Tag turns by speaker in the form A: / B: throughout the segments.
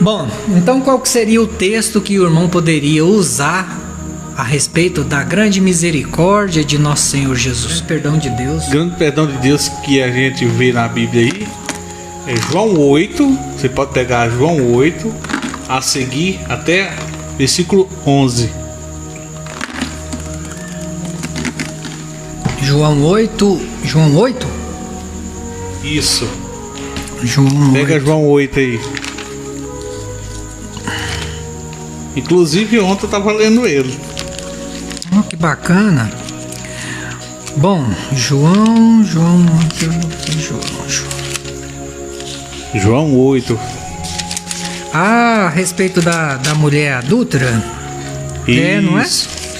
A: Bom, então qual que seria o texto que o irmão poderia usar a respeito da grande misericórdia de nosso Senhor Jesus? Perdão de Deus.
B: Grande perdão de Deus que a gente vê na Bíblia aí é João 8. Você pode pegar João 8 a seguir até versículo 11.
A: João 8. João 8?
B: Isso.
A: João
B: Pega
A: 8.
B: João 8 aí. Inclusive ontem eu estava lendo ele.
A: Oh, que bacana. Bom, João
B: 8.
A: Ah, a respeito da mulher adúltera?
B: Isso,
A: não é?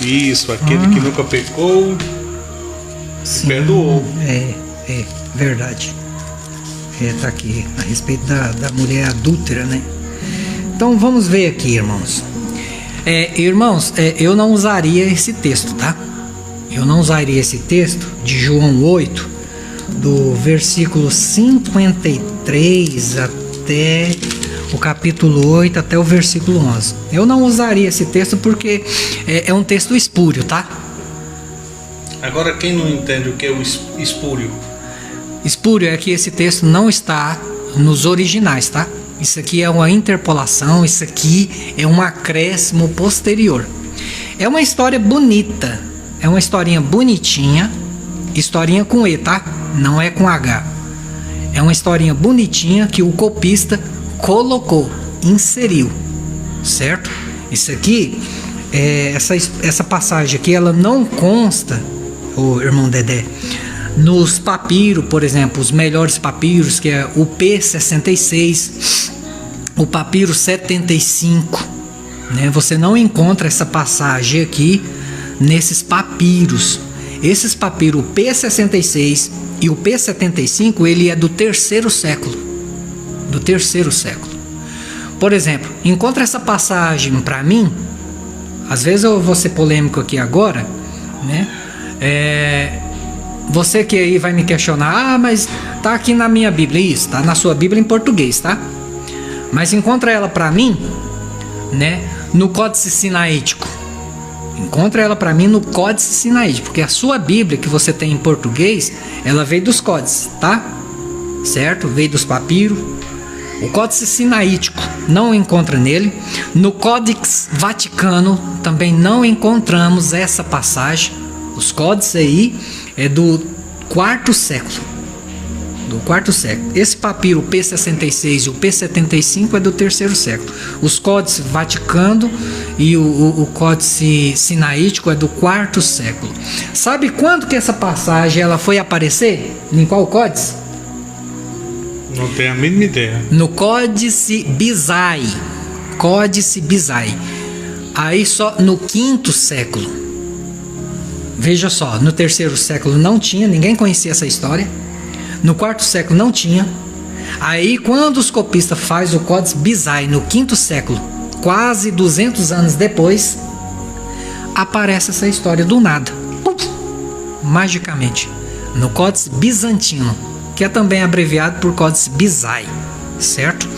B: Isso, aquele que nunca pecou, se perdoou.
A: É verdade. Tá aqui, a respeito da mulher adúltera, né? Então vamos ver aqui, irmãos. Irmãos, eu não usaria esse texto, tá? Eu não usaria esse texto de João 8, do versículo 53 até o capítulo 8, até o versículo 11. Eu não usaria esse texto porque é um texto espúrio, tá?
B: Agora, quem não entende o que é o espúrio?
A: Espúrio é que esse texto não está nos originais, tá? Isso aqui é uma interpolação, isso aqui é um acréscimo posterior. É uma história bonita, é uma historinha bonitinha, historinha com E, tá? Não é com H. É uma historinha bonitinha que o copista colocou, inseriu, certo? Isso aqui, essa passagem aqui, ela não consta, o irmão Dedé, nos papiros, por exemplo, os melhores papiros, que é o P66, o papiro 75, né? Você não encontra essa passagem aqui nesses papiros. Esses papiros, o P66 e o P75, ele é do terceiro século. Do terceiro século. Por exemplo, encontra essa passagem para mim. Às vezes eu vou ser polêmico aqui agora, né? Você que aí vai me questionar, mas tá aqui na minha Bíblia. Isso, tá na sua Bíblia em português, tá? Mas encontra ela para mim, né, no Códice Sinaítico. Encontra ela para mim no Códice Sinaítico, porque a sua Bíblia que você tem em português, ela veio dos códices, tá? Certo? Veio dos papiros. O Códice Sinaítico não encontra nele. No Códex Vaticano também não encontramos essa passagem. Os códices aí é do quarto século. Do quarto século. Esse papiro, o P66 e o P75 é do terceiro século. Os códices Vaticano e o Códice Sinaítico é do quarto século. Sabe quando que essa passagem ela foi aparecer? Em qual códice?
B: Não tenho a mínima ideia.
A: No Códice Bizai. Códice Bizai. Aí só no quinto século. Veja só, no terceiro século não tinha, ninguém conhecia essa história. No quarto século não tinha. Aí quando os copistas fazem o Códice Bizai no quinto século, quase 200 anos depois, aparece essa história do nada, magicamente, no Códice Bizantino, que é também abreviado por Códice Bizai, certo?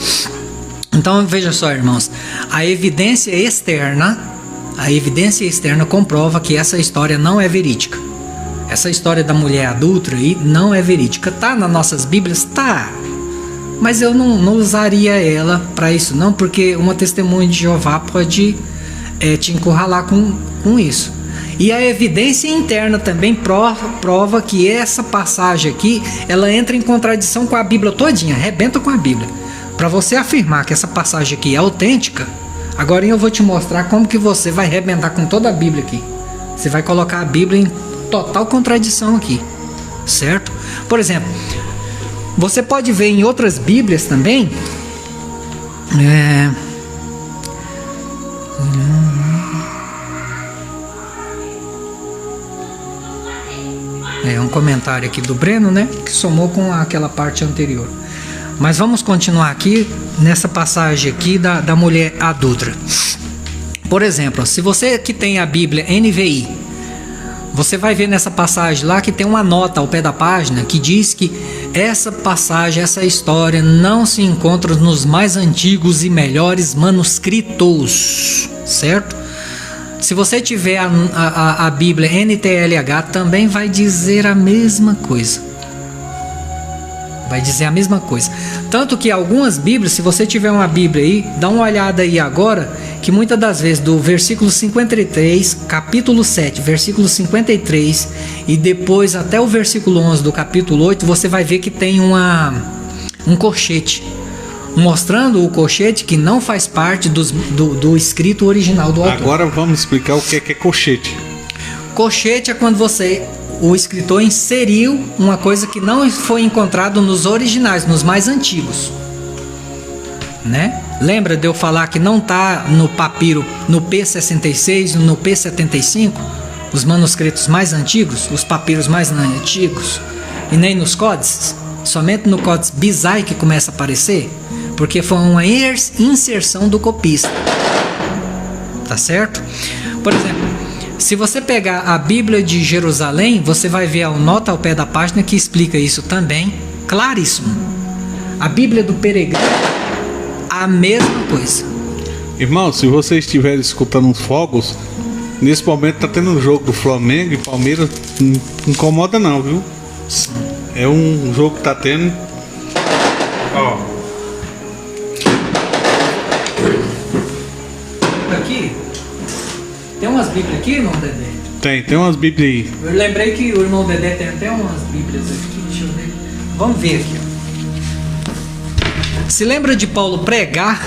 A: Então veja só, irmãos, a evidência externa comprova que essa história não é verídica. Essa história da mulher adúltera aí não é verídica. Tá nas nossas Bíblias? Tá. Mas eu não usaria ela para isso não, porque uma testemunha de Jeová pode te encurralar com isso. E a evidência interna também prova que essa passagem aqui, ela entra em contradição com a Bíblia todinha, arrebenta com a Bíblia. Para você afirmar que essa passagem aqui é autêntica, agora eu vou te mostrar como que você vai arrebentar com toda a Bíblia aqui. Você vai colocar a Bíblia em total contradição aqui, certo? Por exemplo, você pode ver em outras Bíblias também, um comentário aqui do Breno, né, que somou com aquela parte anterior. Mas vamos continuar aqui nessa passagem aqui da mulher adúltera. Por exemplo, se você que tem a Bíblia NVI, Você vai ver nessa passagem lá que tem uma nota ao pé da página que diz que essa passagem, essa história não se encontra nos mais antigos e melhores manuscritos, certo? Se você tiver a Bíblia NTLH, também vai dizer a mesma coisa. Vai dizer a mesma coisa. Tanto que algumas Bíblias, se você tiver uma Bíblia aí, dá uma olhada aí agora, que muitas das vezes do versículo 53, capítulo 7, versículo 53, e depois até o versículo 11 do capítulo 8, você vai ver que tem um colchete, mostrando o colchete que não faz parte do escrito original do autor.
B: Agora vamos explicar o que é colchete.
A: Colchete é quando o escritor inseriu uma coisa que não foi encontrado nos originais, nos mais antigos, né? Lembra de eu falar que não está no papiro, no P66 e no P75, os manuscritos mais antigos, os papiros mais antigos, e nem nos códices? Somente no códice Bizai que começa a aparecer, porque foi uma inserção do copista, tá certo? Por exemplo, se você pegar a Bíblia de Jerusalém, você vai ver a nota ao pé da página que explica isso também, claríssimo. A Bíblia do Peregrino, a mesma coisa.
B: Irmão, se você estiver escutando uns fogos, nesse momento tá tendo um jogo do Flamengo e Palmeiras, não incomoda não, viu? É um jogo que tá tendo. Ó.
A: Aqui, tem umas Bíblias aqui, irmão Dedé?
B: Tem umas Bíblias aí.
A: Eu lembrei que o irmão Dedé tem até umas Bíblias aqui, deixa eu ver. Vamos ver aqui, ó. Se lembra de Paulo pregar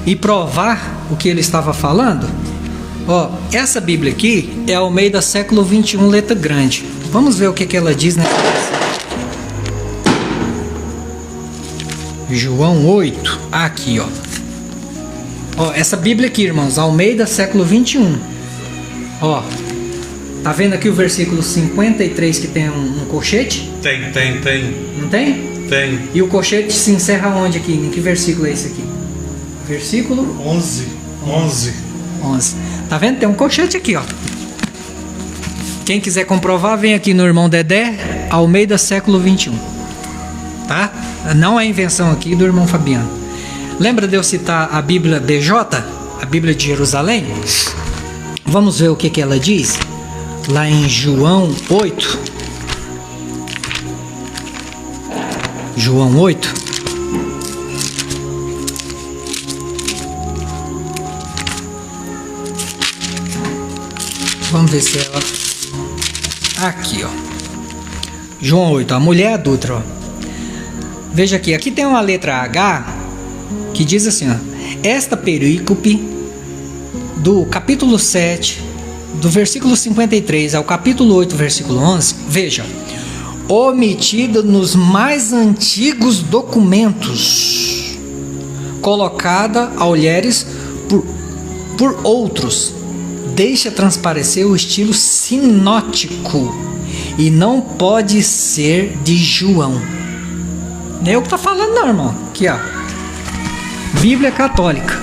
A: e provar o que ele estava falando? Ó, essa Bíblia aqui é Almeida século 21, letra grande. Vamos ver o que ela diz nessa versão. João 8, aqui, ó. Ó, essa Bíblia aqui, irmãos, Almeida século 21. Ó, tá vendo aqui o versículo 53 que tem um colchete?
B: Tem.
A: Não tem?
B: Tem.
A: E o colchete se encerra onde aqui? Em que versículo é esse aqui? Versículo
B: 11.
A: 11. Tá vendo? Tem um colchete aqui, ó. Quem quiser comprovar, vem aqui no irmão Dedé, Almeida século 21. Tá? Não é invenção aqui do irmão Fabiano. Lembra de eu citar a Bíblia BJ? A Bíblia de Jerusalém? Vamos ver o que ela diz? Lá em João 8. João 8. Vamos ver se ela... Aqui, ó. João 8, a mulher adulta, ó. Veja aqui tem uma letra H que diz assim, ó. Esta perícope do capítulo 7, do versículo 53 ao capítulo 8, versículo 11, veja, omitida nos mais antigos documentos, colocada a olhares por outros, deixa transparecer o estilo sinótico e não pode ser de João. Nem eu que tá falando não, irmão. Aqui, ó. Bíblia católica,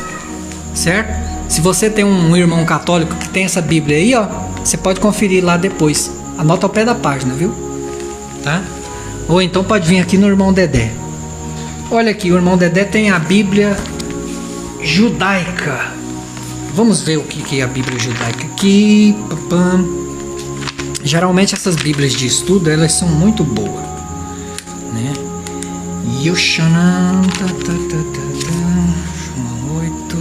A: certo? Se você tem um irmão católico que tem essa Bíblia aí, ó, você pode conferir lá depois. Anota ao pé da página, viu? Tá? Ou então pode vir aqui no irmão Dedé. Olha aqui, o irmão Dedé tem a Bíblia judaica. Vamos ver o que é a Bíblia judaica aqui. Geralmente essas Bíblias de estudo, elas são muito boas, né? Yoshanan, João 8.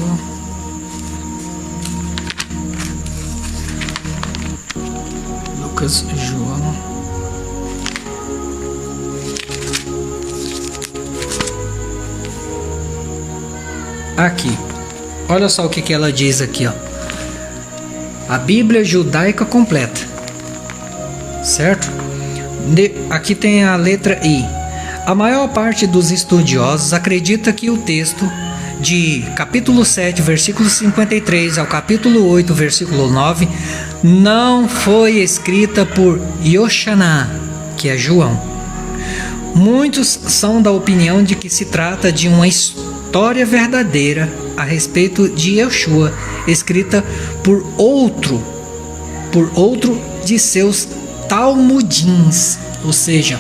A: Lucas, João. Aqui. Olha só o que ela diz aqui, ó. A Bíblia judaica completa. Certo? Aqui tem a letra I. A maior parte dos estudiosos acredita que o texto de capítulo 7, versículo 53 ao capítulo 8, versículo 9, não foi escrita por Yoshanan, que é João. Muitos são da opinião de que se trata de uma história verdadeira a respeito de Yeshua, escrita por outro de seus talmudins, ou seja,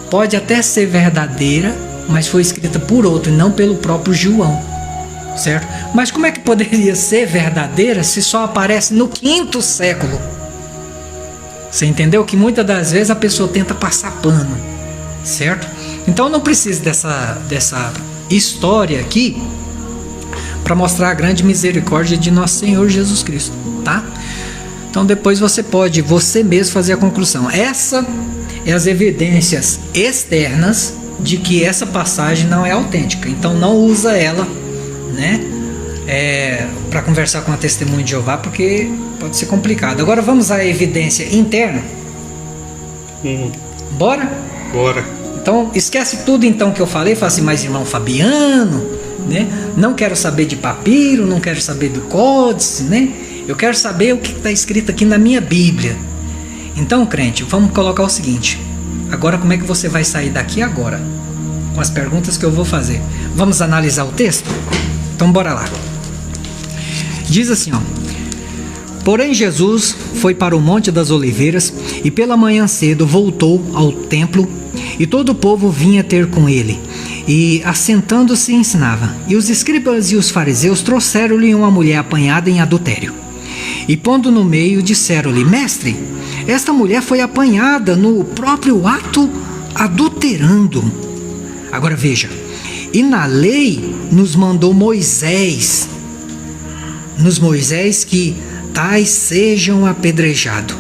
A: pode até ser verdadeira, mas foi escrita por outro e não pelo próprio João, certo? Mas como é que poderia ser verdadeira se só aparece no 5º século? Você entendeu? Que muitas das vezes a pessoa tenta passar pano, certo? Então não precisa dessa história aqui para mostrar a grande misericórdia de nosso Senhor Jesus Cristo, tá? Então depois você pode você mesmo fazer a conclusão. Essa é as evidências externas de que essa passagem não é autêntica. Então não usa ela, né, para conversar com a testemunha de Jeová, porque pode ser complicado. Agora vamos à evidência interna. Bora?
B: Bora.
A: Então esquece tudo então que eu falei. Fala assim, mas irmão Fabiano, né? Não quero saber de papiro, não quero saber do códice, né? Eu quero saber o que está escrito aqui na minha Bíblia. Então, crente, vamos colocar o seguinte. Agora, como é que você vai sair daqui agora? Com as perguntas que eu vou fazer. Vamos analisar o texto? Então, bora lá. Diz assim, ó. Porém, Jesus foi para o Monte das Oliveiras e pela manhã cedo voltou ao templo e todo o povo vinha ter com ele. E assentando-se ensinava. E os escribas e os fariseus trouxeram-lhe uma mulher apanhada em adultério. E pondo no meio, disseram-lhe: Mestre, esta mulher foi apanhada no próprio ato adulterando. Agora veja, e na lei nos mandou Moisés, que tais sejam apedrejados.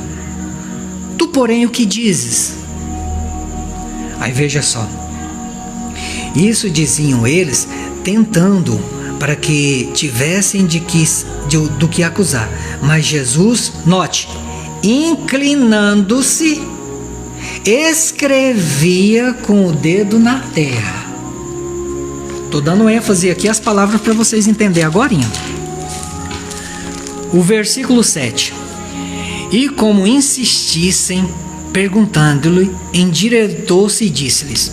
A: Tu, porém, o que dizes? Aí veja só. Isso diziam eles, tentando para que tivessem do que acusar. Mas Jesus, note, inclinando-se, escrevia com o dedo na terra. Estou dando ênfase aqui às palavras para vocês entenderem agora. O versículo 7. E como insistissem, perguntando-lhe, endireitou-se e disse-lhes: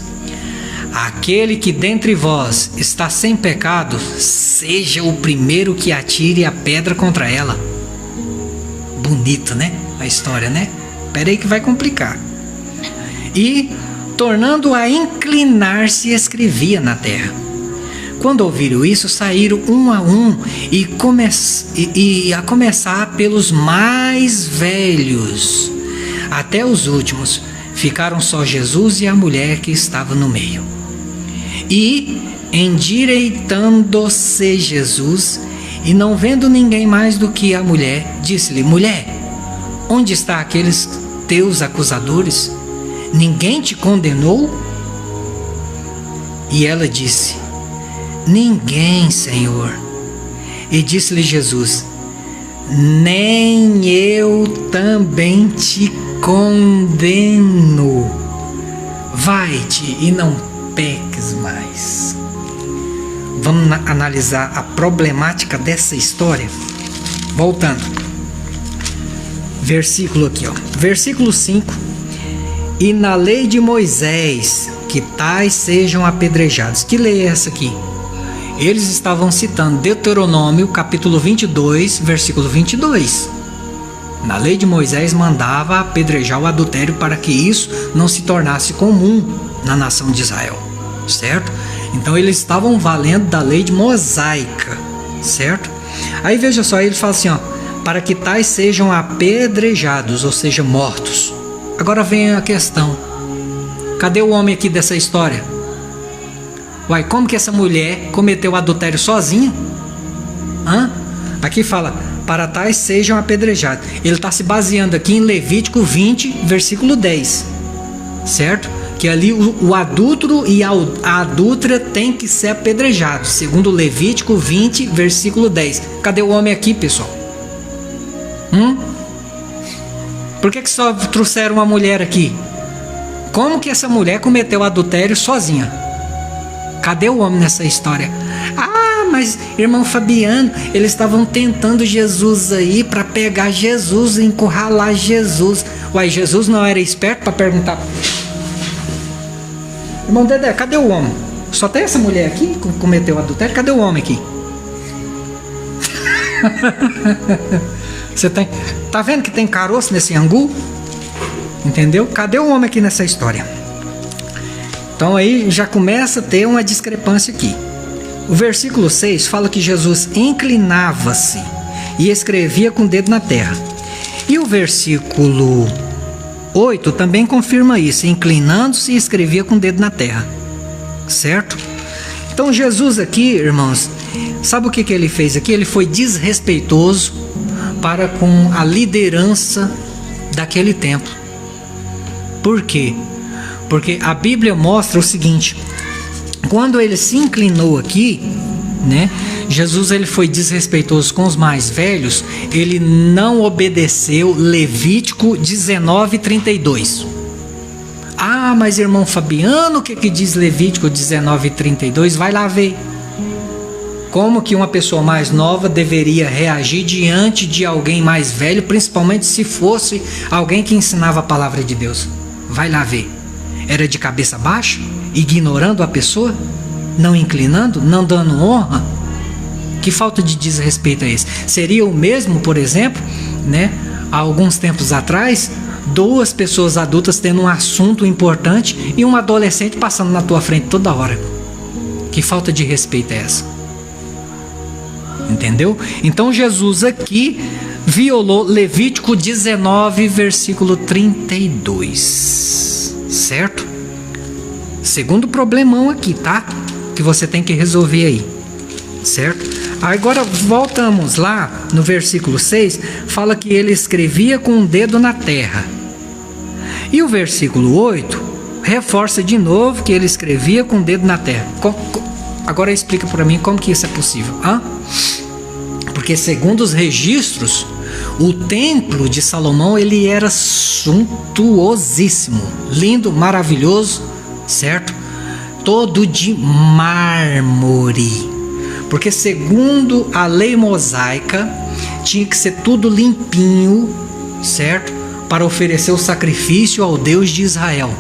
A: Aquele que dentre vós está sem pecado, seja o primeiro que atire a pedra contra ela. Bonito, né? A história, né? Espera aí que vai complicar. E, tornando a inclinar-se, escrevia na terra. Quando ouviram isso, saíram um a um e a começar pelos mais velhos até os últimos. Ficaram só Jesus e a mulher que estava no meio. E, endireitando-se Jesus, e não vendo ninguém mais do que a mulher, disse-lhe: Mulher, onde estão aqueles teus acusadores? Ninguém te condenou? E ela disse: Ninguém, Senhor. E disse-lhe Jesus: Nem eu também te condeno. Vai-te e não peques mais. Vamos analisar a problemática dessa história. Voltando. Versículo aqui, ó. Versículo 5. E na lei de Moisés, que tais sejam apedrejados. Que lei é essa aqui? Eles estavam citando Deuteronômio, capítulo 22, versículo 22. Na lei de Moisés mandava apedrejar o adultério para que isso não se tornasse comum na nação de Israel, certo? Então eles estavam valendo da lei de mosaica, certo? Aí veja só, ele fala assim, ó, para que tais sejam apedrejados, ou seja, mortos. Agora vem a questão, cadê o homem aqui dessa história? Uai, como que essa mulher cometeu adultério sozinha? Aqui fala, para tais sejam apedrejados. Ele está se baseando aqui em Levítico 20, versículo 10, certo? Que ali o adúltero e a adúltera tem que ser apedrejados, segundo Levítico 20, versículo 10. Cadê o homem aqui, pessoal? Por que só trouxeram uma mulher aqui? Como que essa mulher cometeu adultério sozinha? Cadê o homem nessa história? Mas irmão Fabiano, eles estavam tentando Jesus aí para pegar Jesus, encurralar Jesus. Uai, Jesus não era esperto para perguntar? Irmão Dedé, cadê o homem? Só tem essa mulher aqui que cometeu adultério? Cadê o homem aqui? Tá vendo que tem caroço nesse angu? Entendeu? Cadê o homem aqui nessa história? Então aí já começa a ter uma discrepância aqui. O versículo 6 fala que Jesus inclinava-se e escrevia com o dedo na terra. E o versículo 8 também confirma isso, inclinando-se e escrevia com o dedo na terra. Certo? Então Jesus aqui, irmãos, sabe o que ele fez aqui? Ele foi desrespeitoso para com a liderança daquele tempo. Por quê? Porque a Bíblia mostra o seguinte: quando ele se inclinou aqui, né, Jesus ele foi desrespeitoso com os mais velhos, ele não obedeceu Levítico 19:32. Ah, mas irmão Fabiano, o que diz Levítico 19:32? Vai lá ver. Como que uma pessoa mais nova deveria reagir diante de alguém mais velho, principalmente se fosse alguém que ensinava a palavra de Deus? Vai lá ver. Era de cabeça baixa? Ignorando a pessoa? Não inclinando? Não dando honra? Que falta de desrespeito é esse? Seria o mesmo, por exemplo, né, há alguns tempos atrás, duas pessoas adultas tendo um assunto importante e um adolescente passando na tua frente toda hora. Que falta de respeito é essa? Entendeu? Então Jesus aqui violou Levítico 19, versículo 32. Certo? Segundo problemão aqui, tá? Que você tem que resolver aí. Certo? Agora voltamos lá no versículo 6, fala que ele escrevia com o dedo na terra. E o versículo 8 reforça de novo que ele escrevia com o dedo na terra. Agora explica para mim como que isso é possível. Porque segundo os registros, o templo de Salomão ele era suntuosíssimo, lindo, maravilhoso, certo? Todo de mármore. Porque segundo a lei mosaica, tinha que ser tudo limpinho, certo? Para oferecer o sacrifício ao Deus de Israel.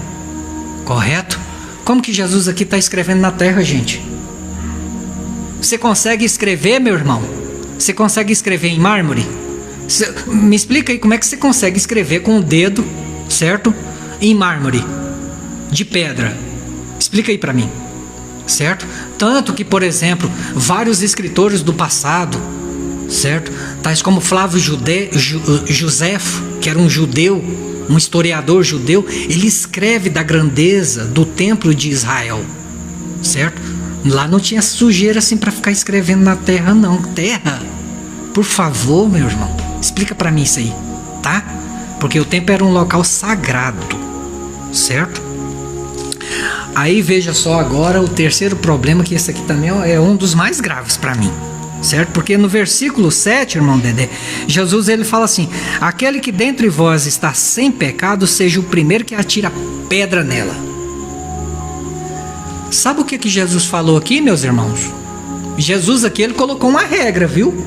A: Correto? Como que Jesus aqui está escrevendo na terra, gente? Você consegue escrever, meu irmão? Você consegue escrever em mármore? Me explica aí como é que você consegue escrever com o dedo, certo? Em mármore, de pedra. Explica aí para mim, certo? Tanto que, por exemplo, vários escritores do passado, certo? Tais como Flávio Josefo, que era um judeu, um historiador judeu, ele escreve da grandeza do templo de Israel, certo? Lá não tinha sujeira assim para ficar escrevendo na terra, não. Terra, por favor, meu irmão, explica para mim isso aí, tá? Porque o templo era um local sagrado, certo? Aí veja só agora o terceiro problema, que esse aqui também é um dos mais graves para mim, certo? Porque no versículo 7, irmão Dedé, Jesus ele fala assim: aquele que dentre vós está sem pecado, seja o primeiro que atira pedra nela. Sabe o que Jesus falou aqui, meus irmãos? Jesus aqui ele colocou uma regra, viu?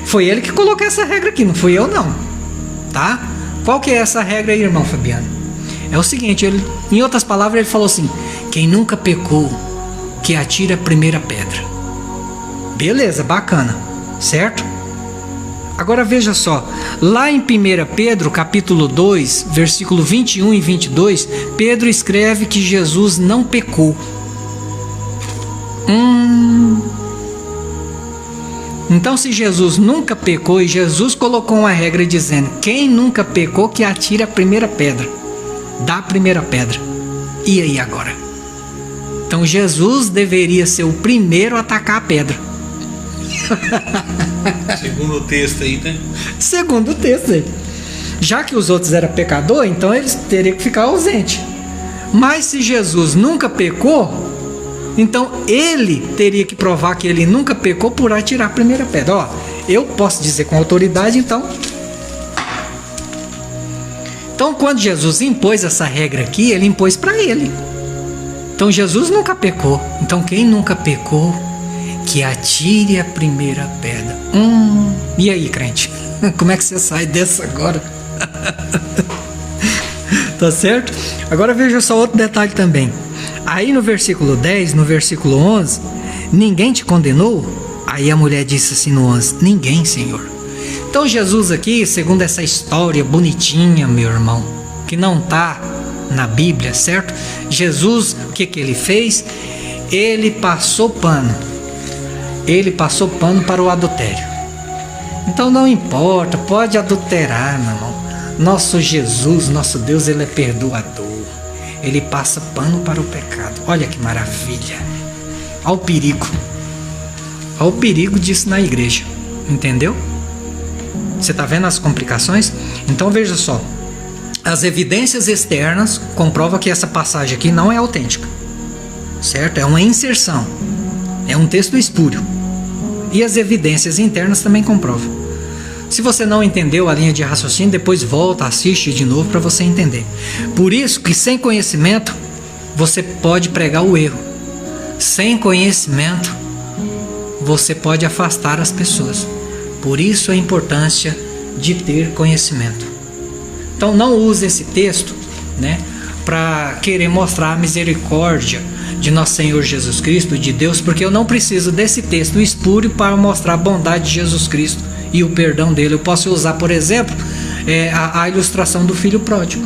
A: Foi ele que colocou essa regra aqui, não fui eu não, tá? Qual que é essa regra aí, irmão Fabiano? É o seguinte, em outras palavras ele falou assim: quem nunca pecou, que atire a primeira pedra. Beleza, bacana, certo? Agora veja só, lá em 1 Pedro capítulo 2, versículo 21 e 22, Pedro escreve que Jesus não pecou. Então se Jesus nunca pecou e Jesus colocou uma regra dizendo: quem nunca pecou que atire a primeira pedra, dá a primeira pedra. E aí agora? Então Jesus deveria ser o primeiro a atacar a pedra.
B: Segundo o texto aí, né?
A: Segundo o texto aí. Já que os outros eram pecadores, então eles teriam que ficar ausentes. Mas se Jesus nunca pecou, então ele teria que provar que ele nunca pecou por atirar a primeira pedra. Ó, eu posso dizer com autoridade, então quando Jesus impôs essa regra aqui, ele impôs para ele. Então Jesus nunca pecou. Então quem nunca pecou, que atire a primeira pedra. E aí, crente? Como é que você sai dessa agora? Tá certo? Agora veja só outro detalhe também. Aí no versículo 10, no versículo 11, ninguém te condenou? Aí a mulher disse assim no 11: ninguém, Senhor. Então Jesus aqui, segundo essa história bonitinha, meu irmão, que não está na Bíblia, certo? Jesus, o que ele fez? Ele passou pano. Ele passou pano para o adultério. Então não importa, pode adulterar, meu irmão. Nosso Jesus, nosso Deus, ele é perdoador. Ele passa pano para o pecado. Olha que maravilha. Olha o perigo. Olha o perigo disso na igreja. Entendeu? Você está vendo as complicações? Então veja só. As evidências externas comprovam que essa passagem aqui não é autêntica. Certo? É uma inserção. É um texto espúrio. E as evidências internas também comprovam. Se você não entendeu a linha de raciocínio, depois volta, assiste de novo para você entender. Por isso que sem conhecimento, você pode pregar o erro. Sem conhecimento, você pode afastar as pessoas. Por isso a importância de ter conhecimento. Então não use esse texto, né, para querer mostrar a misericórdia de nosso Senhor Jesus Cristo, de Deus, porque eu não preciso desse texto espúrio para mostrar a bondade de Jesus Cristo e o perdão dele. Eu posso usar, por exemplo, a ilustração do filho pródigo.